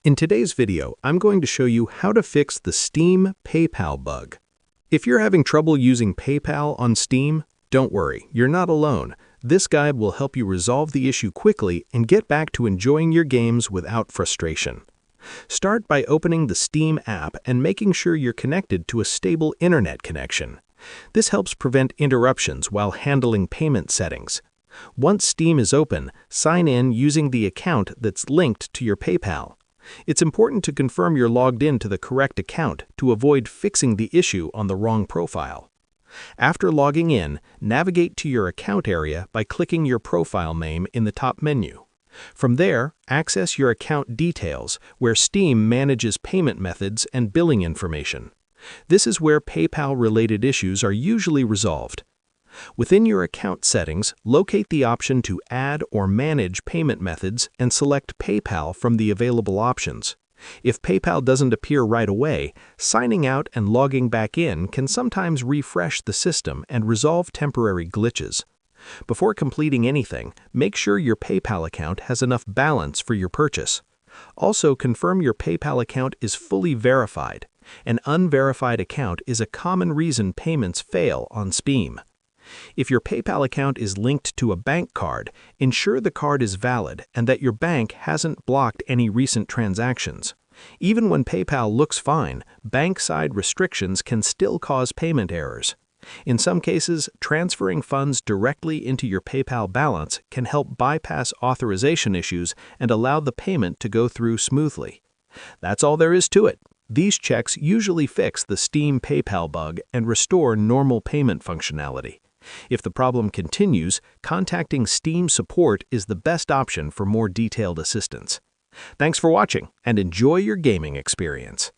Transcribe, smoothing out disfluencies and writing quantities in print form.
In today's video, I'm going to show you how to fix the Steam PayPal bug. If you're having trouble using PayPal on Steam, don't worry, you're not alone. This guide will help you resolve the issue quickly and get back to enjoying your games without frustration. Start by opening the Steam app and making sure you're connected to a stable internet connection. This helps prevent interruptions while handling payment settings. Once Steam is open, sign in using the account that's linked to your PayPal. It's important to confirm you're logged in to the correct account to avoid fixing the issue on the wrong profile. After logging in, navigate to your account area by clicking your profile name in the top menu. From there, access your account details, where Steam manages payment methods and billing information. This is where PayPal-related issues are usually resolved. Within your account settings, locate the option to add or manage payment methods and select PayPal from the available options. If PayPal doesn't appear right away, signing out and logging back in can sometimes refresh the system and resolve temporary glitches. Before completing anything, make sure your PayPal account has enough balance for your purchase. Also, confirm your PayPal account is fully verified. An unverified account is a common reason payments fail on Steam. If your PayPal account is linked to a bank card, ensure the card is valid and that your bank hasn't blocked any recent transactions. Even when PayPal looks fine, bank-side restrictions can still cause payment errors. In some cases, transferring funds directly into your PayPal balance can help bypass authorization issues and allow the payment to go through smoothly. That's all there is to it. These checks usually fix the Steam PayPal bug and restore normal payment functionality. If the problem continues, contacting Steam support is the best option for more detailed assistance. Thanks for watching, and enjoy your gaming experience.